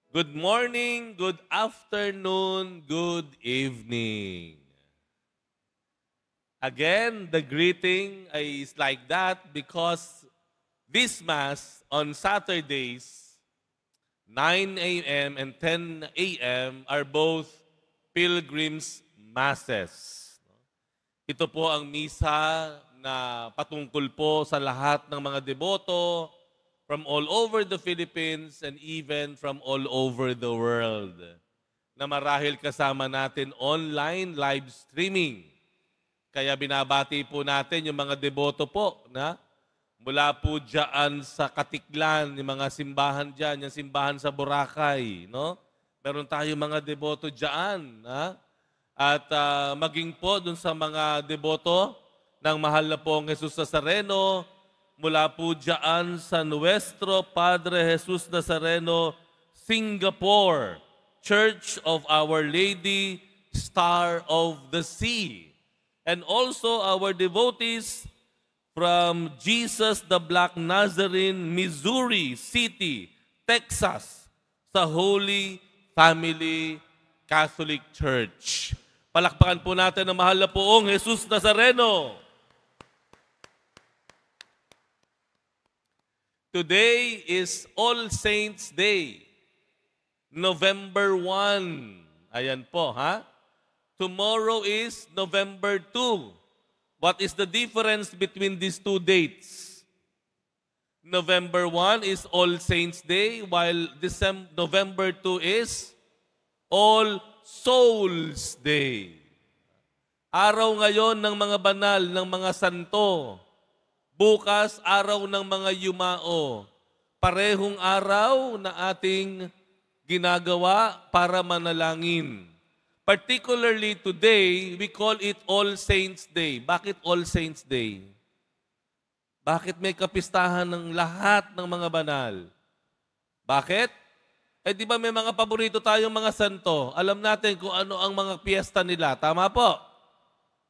Good morning, good afternoon, good evening. Again, the greeting is like that because this Mass on Saturdays, 9 a.m. and 10 a.m. are both pilgrims' masses. Ito po ang misa na patungkol po sa lahat ng mga deboto from all over the Philippines and even from all over the world na marahil kasama natin online live streaming. Kaya binabati po natin yung mga deboto po na mula po dyan sa Katiklan, yung mga simbahan dyan, yung simbahan sa Boracay, no? Meron tayo mga deboto dyan, ha? At maging po dun sa mga deboto ng mahal na pong Jesus Nazareno, mula po dyan sa Nuestro Padre Jesus Nazareno, Singapore, Church of Our Lady, Star of the Sea. And also our devotees from Jesus the Black Nazarene, Missouri City, Texas, sa Holy Family Catholic Church. Palakpakan po natin ang mahal na poong Jesus Nazareno. Today is All Saints Day, November 1. Ayan po, ha? Tomorrow is November 2. What is the difference between these two dates? November 1 is All Saints Day, while November 2 is All Souls Day. Araw ngayon ng mga banal, ng mga santo. Bukas, araw ng mga yumao. Parehong araw na ating ginagawa para manalangin. Particularly today, we call it All Saints Day. Bakit All Saints Day? Bakit may kapistahan ng lahat ng mga banal? Bakit? Di ba may mga paborito tayong mga santo? Alam natin kung ano ang mga piyesta nila. Tama po.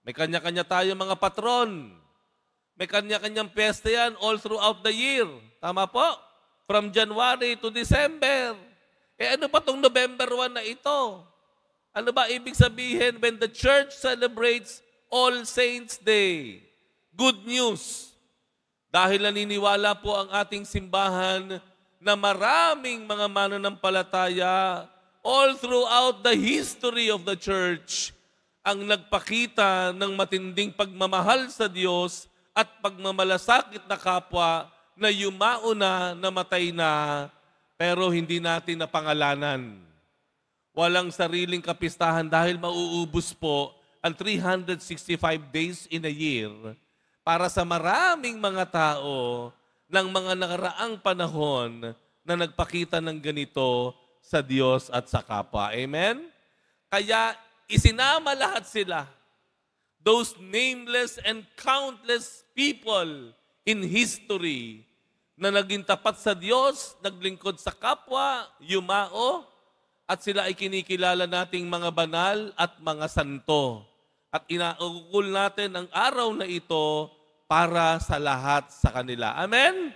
May kanya-kanya tayong mga patron. May kanya-kanyang piyesta yan all throughout the year. Tama po? From January to December. Ano pa tong November 1 na ito? Ano ba ibig sabihin when the church celebrates All Saints Day? Good news. Dahil naniniwala po ang ating simbahan na maraming mga mananampalataya all throughout the history of the church ang nagpakita ng matinding pagmamahal sa Diyos at pagmamalasakit na kapwa na yumao na, namatay na, pero hindi natin napangalanan. Walang sariling kapistahan dahil mauubos po ang 365 days in a year para sa maraming mga tao ng mga nakaraang panahon na nagpakita ng ganito sa Diyos at sa kapwa. Amen? Kaya isinama lahat sila, those nameless and countless people in history na naging tapat sa Diyos, naglingkod sa kapwa, yumao, at sila ay kinikilala nating mga banal at mga santo. At inaugul natin ang araw na ito para sa lahat sa kanila. Amen?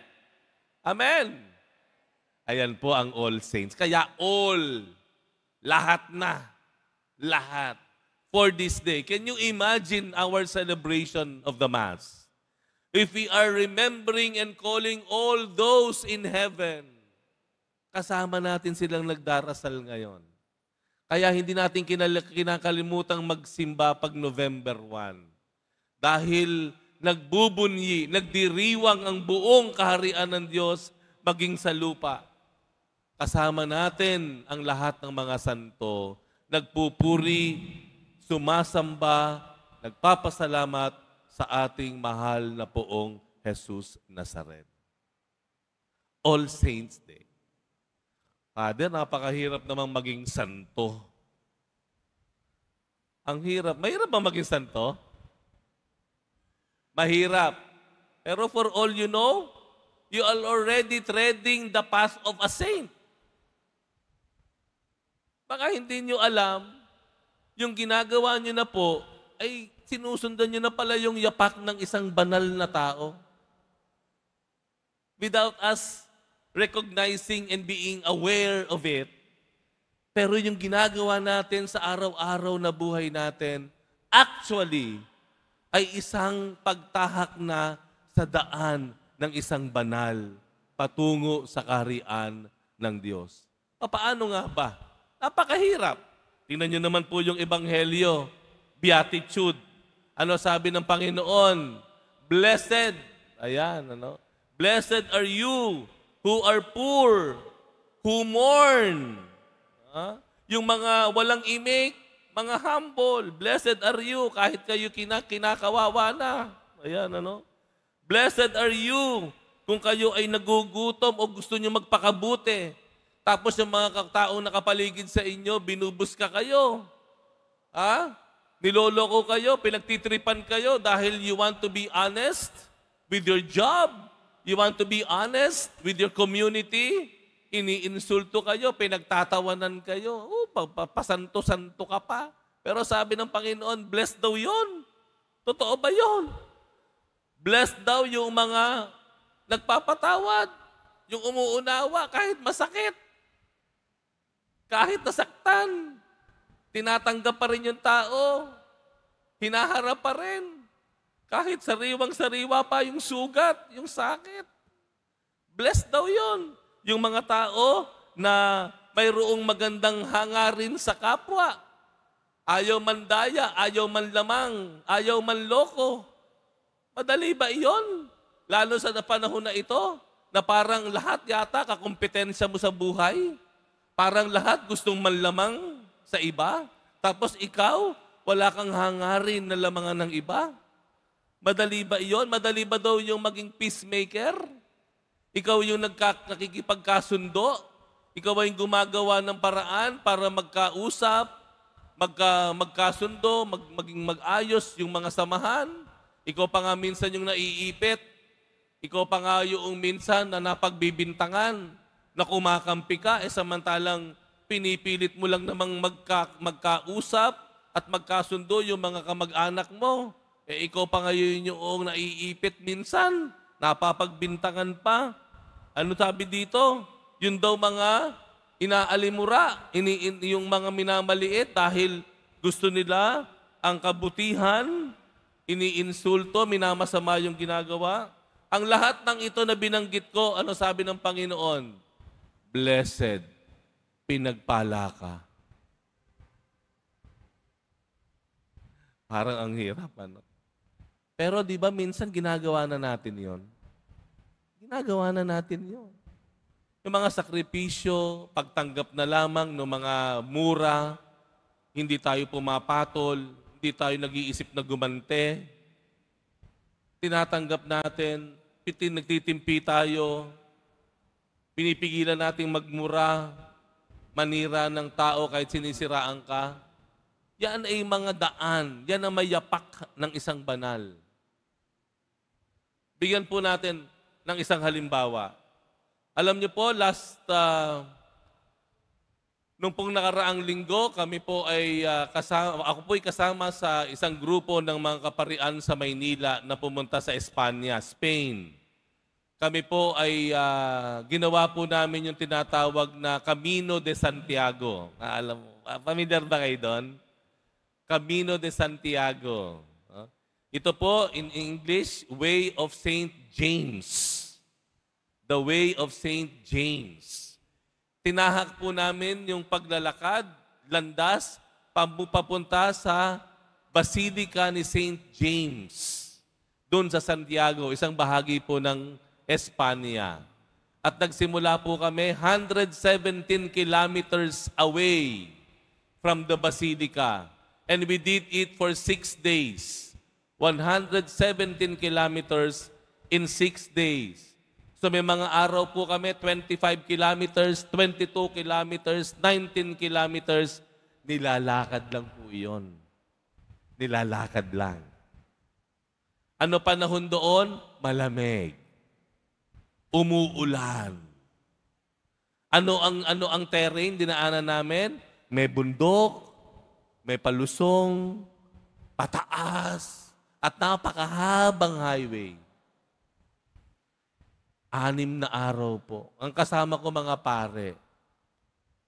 Amen? Ayan po ang All Saints. Kaya all, lahat na, lahat, for this day. Can you imagine our celebration of the Mass? If we are remembering and calling all those in heaven, kasama natin silang nagdarasal ngayon. Kaya hindi natin kinakalimutang magsimba pag November 1. Dahil nagbubunyi, nagdiriwang ang buong kaharian ng Diyos maging sa lupa. Kasama natin ang lahat ng mga santo, nagpupuri, sumasamba, nagpapasalamat sa ating mahal na poong Jesus Nazareno. All Saints Day. Father, napakahirap namang maging santo. Ang hirap. Mahirap ba maging santo? Mahirap. Pero for all you know, you are already treading the path of a saint. Baka hindi nyo alam, yung ginagawa nyo na po, ay sinusundan nyo na pala yung yapak ng isang banal na tao. Without us recognizing and being aware of it, Pero yung ginagawa natin sa araw-araw na buhay natin, actually, ay isang pagtahak na sa daan ng isang banal patungo sa kaharian ng Diyos. Paano nga ba? Napakahirap. Tingnan nyo naman po yung Ebanghelyo, Beatitude. Ano sabi ng Panginoon? Blessed, ayan, blessed are you who are poor, who mourn. Yung mga walang imik, mga humble, blessed are you, kahit kayo kinakawawa na. Ayan, Blessed are you kung kayo ay nagugutom o gusto nyo magpakabuti. Tapos yung mga taong nakapaligid sa inyo, binubuska kayo. Niloloko kayo, pinagtitripan kayo dahil you want to be honest with your job. You want to be honest with your community. Iniinsulto kayo, pinagtatawanan kayo. Pasanto-santo ka pa. Pero sabi ng Panginoon, blessed daw yun. Totoo ba yun? Blessed daw yung mga nagpapatawad, yung umuunawa kahit masakit. Kahit nasaktan, tinatanggap pa rin yung tao. Hinaharap pa rin. Kahit sariwang-sariwa pa yung sugat, yung sakit. Blessed daw yun. Yung mga tao na mayroong magandang hangarin sa kapwa. Ayaw man daya, ayaw man lamang, ayaw man loko. Madali ba iyon? Lalo sa panahon na ito, na parang lahat yata kakumpetensya mo sa buhay. Parang lahat gustong manlamang sa iba. Tapos ikaw, wala kang hangarin na lamangan ng iba. Madali ba iyon? Madali ba daw yung maging peacemaker? Ikaw yung nakikipagkasundo? Ikaw ay gumagawa ng paraan para magkausap, magkasundo, maging mag-ayos yung mga samahan? Ikaw pa nga minsan yung naiipit. Ikaw pa nga yung minsan na napagbibintangan, na kumakampi ka, samantalang pinipilit mo lang namang magkausap at magkasundo yung mga kamag-anak mo. Ikaw pa nga yung naiipit minsan, napapagbintangan pa. Ano sabi dito? Yun daw mga inaalimura, yung mga minamaliit dahil gusto nila ang kabutihan, iniinsulto, minamasama yung ginagawa. Ang lahat ng ito na binanggit ko, ano sabi ng Panginoon? Blessed, pinagpala ka. Parang ang hirap, Pero di ba minsan ginagawa na natin yon? Ginagawa na natin yon. Yung mga sakripisyo, pagtanggap na lamang ng mga mura, hindi tayo pumapatol, hindi tayo nag-iisip na gumante. Tinatanggap natin, nagtitimpi tayo, pinipigilan nating magmura, manira ng tao kahit sinisiraan ka. Yan ay mga daan, yan ang mayapak ng isang banal. Bigyan po natin ng isang halimbawa. Alam niyo po, nung pong nakaraang linggo, kami po ay ako po ay kasama sa isang grupo ng mga kaparian sa Maynila na pumunta sa Espanya, Spain. Kami po ay ginawa po namin yung tinatawag na Camino de Santiago. Alam mo, familiar ba kayo doon? Camino de Santiago. Ito po, in English, Way of St. James. The Way of St. James. Tinahak po namin yung paglalakad, landas, papunta sa Basilica ni St. James. Doon sa Santiago, isang bahagi po ng Espanya. At nagsimula po kami 117 kilometers away from the Basilica. And we did it for 6 days. 117 kilometers in 6 days. So may mga araw po kami, 25 kilometers, 22 kilometers, 19 kilometers. Nilalakad lang po iyon. Nilalakad lang. Ano panahon doon? Malamig. Umuulan. Ano ang terrain dinaanan namin? May bundok, may palusong, pataas, at napakahabang highway. 6 na araw po. Ang kasama ko mga pare.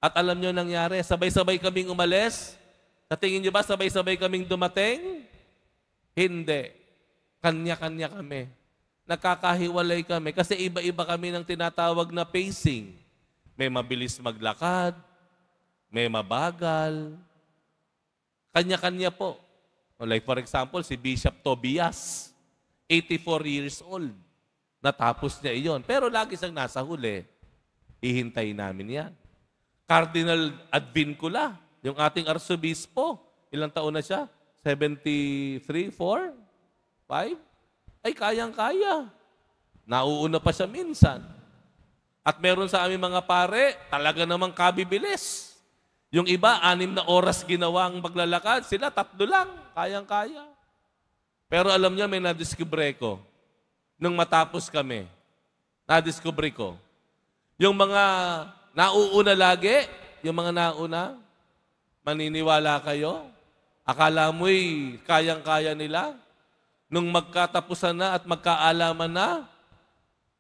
At alam nyo nangyari, sabay-sabay kaming umalis. Sa tingin nyo ba sabay-sabay kaming dumating? Hindi. Kanya-kanya kami. Nakakahiwalay kami kasi iba-iba kami ng tinatawag na pacing. May mabilis maglakad, may mabagal. Kanya-kanya po. Like for example, si Bishop Tobias, 84 years old. Natapos niya iyon. Pero lagi siyang nasa huli. Ihintay namin yan. Cardinal Advincula, yung ating arsobispo, ilang taon na siya? 73, 4, 5? Ay, kayang-kaya. Nauuna pa siya minsan. At meron sa aming mga pare, talaga namang kabibilis. Yung iba, 6 na oras ginawa ang paglalakad. Sila, 3 lang. Kayang-kaya. Pero alam niyo, may nadiskubre ko. Nung matapos kami, nadiskubre ko. Yung mga nauuna lagi, yung mga nauna, maniniwala kayo? Akala mo'y kayang-kaya nila? Nung magkatapusan na at magkaalaman na,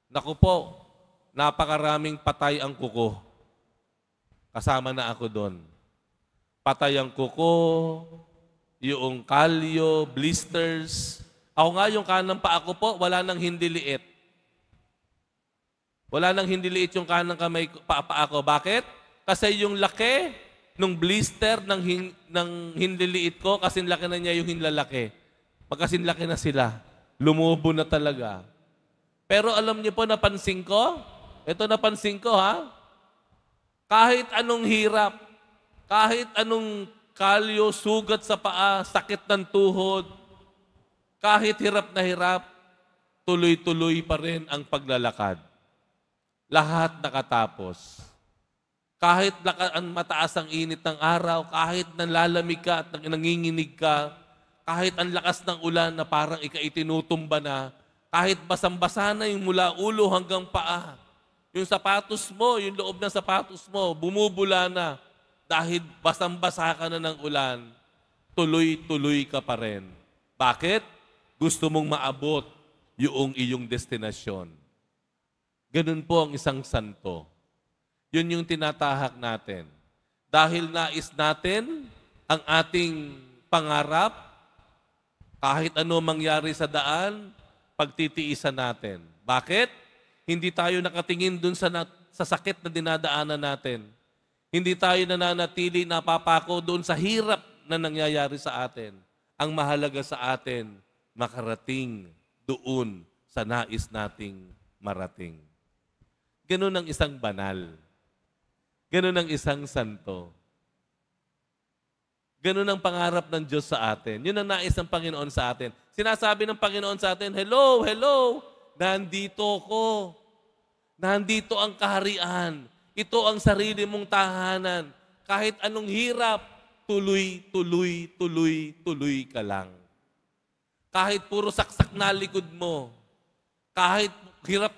naku po, napakaraming patay ang kuko. Kasama na ako doon. Patay ang kuko, yung kalyo, blisters. Ako nga, yung kanang paa ko po, wala nang hindi liit. Wala nang hindi liit yung kanang kamay paa ko. Bakit? Kasi yung laki nung blister ng hindi liit ko, kasi laki na niya yung hinlalaki. Magkasinlaki na sila. Lumubo na talaga. Pero alam niyo po, napansin ko, ito napansin ko ha, kahit anong hirap, kahit anong kalyo, sugat sa paa, sakit ng tuhod, kahit hirap na hirap, tuloy-tuloy pa rin ang paglalakad. Lahat nakatapos. Kahit mataas ang init ng araw, kahit nanlalamig ka at nanginginig ka, kahit ang lakas ng ulan na parang ika-itinutumba na, kahit basang-basa na yung mula ulo hanggang paa, yung sapatos mo, yung loob ng sapatos mo, bumubula na dahil basang-basa ka na ng ulan, tuloy-tuloy ka pa rin. Bakit? Gusto mong maabot yung iyong destinasyon. Ganun po ang isang santo. Yun yung tinatahak natin. Dahil nais natin ang ating pangarap, kahit ano mangyari sa daan, pagtitiisan natin. Bakit? Hindi tayo nakatingin dun sa sakit na dinadaanan natin. Hindi tayo nananatili, napapako doon sa hirap na nangyayari sa atin. Ang mahalaga sa atin, makarating doon sa nais nating marating. Ganun ang isang banal. Ganun ang isang santo. Ganun ang pangarap ng Diyos sa atin. Yun ang nais ng Panginoon sa atin. Sinasabi ng Panginoon sa atin, hello, hello, nandito ko. Nandito ang kaharian. Ito ang sarili mong tahanan. Kahit anong hirap, tuloy, tuloy, tuloy, tuloy ka lang. Kahit puro saksak na likod mo, kahit hirap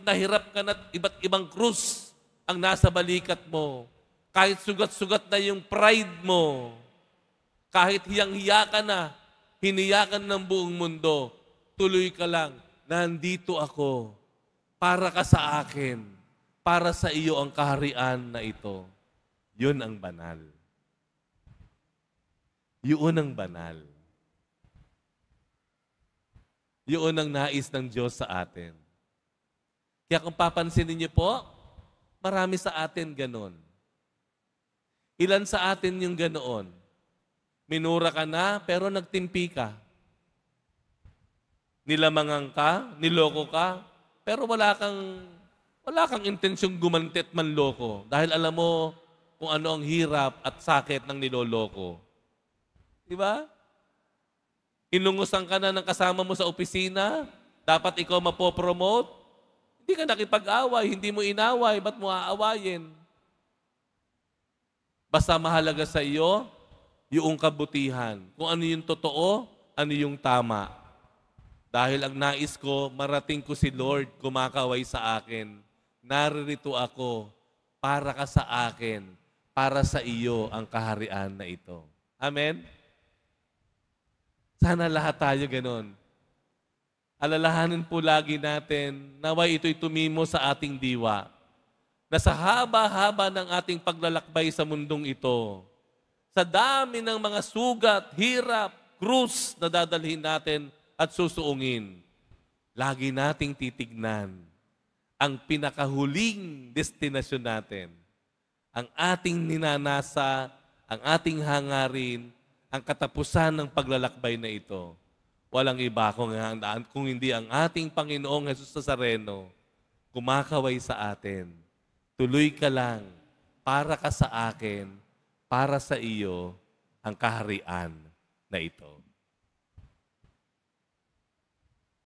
ka na iba't ibang krus ang nasa balikat mo, kahit sugat-sugat na yung pride mo, kahit hiyang-hiya ka na, hiniyakan ng buong mundo, tuloy ka lang, nandito ako, para ka sa akin, para sa iyo ang kaharian na ito. Yun ang banal. Yun ang banal. Yun ang nais ng Diyos sa atin. Kaya kung papansinin niyo po, marami sa atin ganon. Ilan sa atin yung ganoon? Minura ka na, pero nagtimpi ka. Nilamangan ka, niloko ka, pero wala kang intensyong gumanti at manloko dahil alam mo kung ano ang hirap at sakit ng niloloko. Diba? Inungusan ka na ng kasama mo sa opisina, dapat ikaw mapopromote, hindi ka nakipag-away, hindi mo inaway, ba't mo aawayin? Basta mahalaga sa iyo, yung kabutihan. Kung ano yung totoo, ano yung tama. Dahil ang nais ko, marating ko si Lord, kumakaway sa akin. Naririto ako, para ka sa akin, para sa iyo ang kaharian na ito. Amen? Sana lahat tayo ganon. Alalahanin po lagi natin, naway ito'y tumimo sa ating diwa. na sa haba-haba ng ating paglalakbay sa mundong ito, sa dami ng mga sugat, hirap, krus na dadalhin natin at susuungin, lagi nating titignan ang pinakahuling destinasyon natin, ang ating ninanasa, ang ating hangarin, ang katapusan ng paglalakbay na ito. Walang iba kung hindi ang ating Panginoong Jesus Nazareno kumakaway sa atin. Tuloy ka lang, para ka sa akin, para sa iyo, ang kaharian na ito.